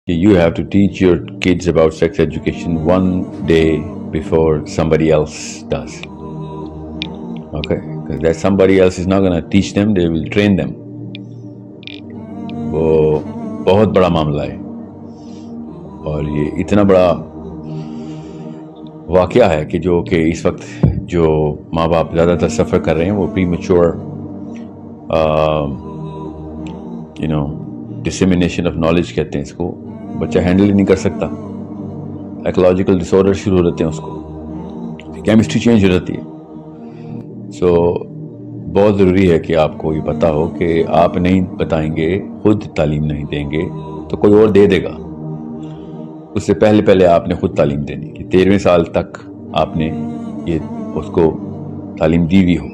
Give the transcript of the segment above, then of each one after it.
You have to teach your kids about sex education one day before somebody else does. Okay? Because that somebody else is not going to teach them, they will train them. وہ بہت بڑا معاملہ ہے اور یہ اتنا بڑا واقعہ ہے کہ جو کہ اس وقت جو ماں باپ زیادہ تر سفر کر رہے ہیں وہ پری میچور ڈسیمینیشن آف نالج کہتے ہیں اس کو. بچہ ہینڈل ہی نہیں کر سکتا, سائیکولوجیکل ڈس آرڈر شروع ہو جاتے ہیں, اس کو کیمسٹری چینج ہو جاتی ہے. سو بہت ضروری ہے کہ آپ کو یہ پتہ ہو کہ آپ نہیں بتائیں گے, خود تعلیم نہیں دیں گے تو کوئی اور دے دے گا. اس سے پہلے آپ نے خود تعلیم دینی ہے. 13ویں سال تک آپ نے یہ اس کو تعلیم دی ہوئی ہو.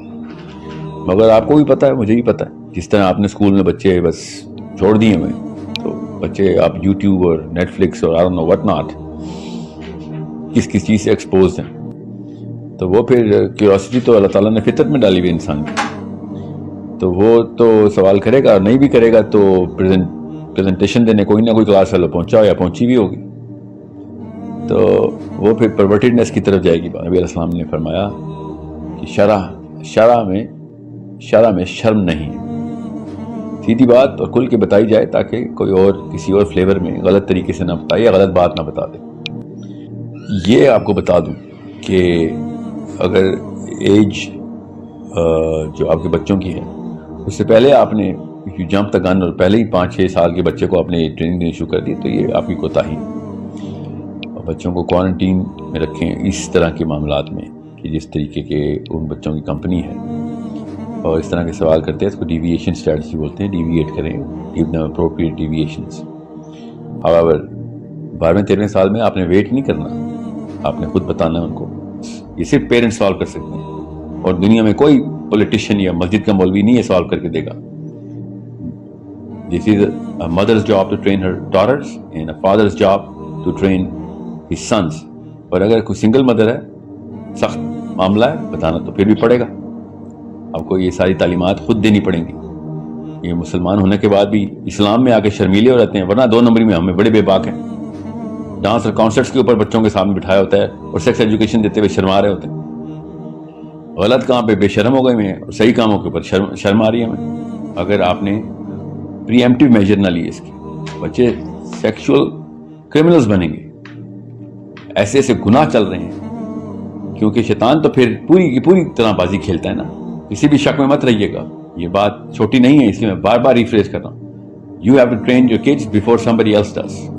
مگر آپ کو بھی پتہ ہے, مجھے بھی پتہ ہے, جس طرح آپ نے اسکول میں بچے بس چھوڑ دیے ہوئے تو بچے آپ یوٹیوب اور نیٹ فلکس اور I don't know what not کس چیز سے ایکسپوز ہیں. تو وہ پھر کیوریاسٹی تو اللہ تعالیٰ نے فطرت میں ڈالی ہوئی انسان کی, تو وہ تو سوال کرے گا, اور نہیں بھی کرے گا تو پریزنٹیشن دینے کوئی نہ کوئی کلاس والا پہنچا ہو یا پہنچی بھی ہوگی, تو وہ پھر پرورٹیڈنس کی طرف جائے گی. نبی علیہ السلام نے فرمایا کہ شرع میں شرم نہیں ہے. سیدھی بات اور کھل کے بتائی جائے تاکہ کوئی اور کسی اور فلیور میں غلط طریقے سے نہ بتائے یا غلط بات نہ بتا دے. یہ آپ کو بتا دوں کہ اگر ایج جو آپ کے بچوں کی ہے اس سے پہلے آپ نے جمپ تک گن اور پہلے ہی 5-6 سال کے بچے کو اپنے ٹریننگ دینی شروع کر دی, تو یہ آپ کی کوتاہی ہے. اور بچوں کو کوارنٹین میں رکھیں اس طرح کے معاملات میں کہ جس طریقے کے ان بچوں کی کمپنی ہے, اور اس طرح کے سوال کرتے ہیں اس کو ڈیویشن اسٹریٹجی بولتے ہیں. ڈیویٹ کریں, give them appropriate deviations. however 12ویں 13ویں سال میں آپ نے ویٹ نہیں کرنا, آپ نے خود بتانا ہے ان کو. یہ صرف پیرنٹس سالو کر سکتے ہیں, اور دنیا میں کوئی پولیٹیشین یا مسجد کا مولوی نہیں ہے سالو کر کے دے گا. This is a mother's job to train her daughters and a father's job to train his sons. اور اگر کوئی سنگل مدر ہے, سخت معاملہ ہے, بتانا تو پھر بھی پڑے گا. آپ کو یہ ساری تعلیمات خود دینی پڑیں گی. یہ مسلمان ہونے کے بعد بھی اسلام میں آ کے شرمیلے ہو جاتے ہیں, ورنہ 2 نمبری میں ہمیں بڑے بے باک ہیں. ڈانس اور کانسرٹس کے اوپر بچوں کے سامنے بٹھایا ہوتا ہے اور سیکس ایجوکیشن دیتے ہوئے شرما رہے ہوتے ہیں. غلط کام پہ بے شرم ہو گئے ہیں اور صحیح کاموں کے اوپر شرم آ رہی ہے ہمیں. اگر آپ نے پری ایمپٹیو میجر نہ لیے اس کی, بچے سیکشول کرمنلز بنیں گے. ایسے ایسے گناہ چل رہے ہیں کیونکہ شیطان تو پھر پوری کی پوری طرح بازی کھیلتا ہے نا. کسی بھی شک میں مت رہیے گا, یہ بات چھوٹی نہیں ہے, اس لیے میں بار بار ریفریز کر رہا ہوں. You have to train your kids before somebody else does.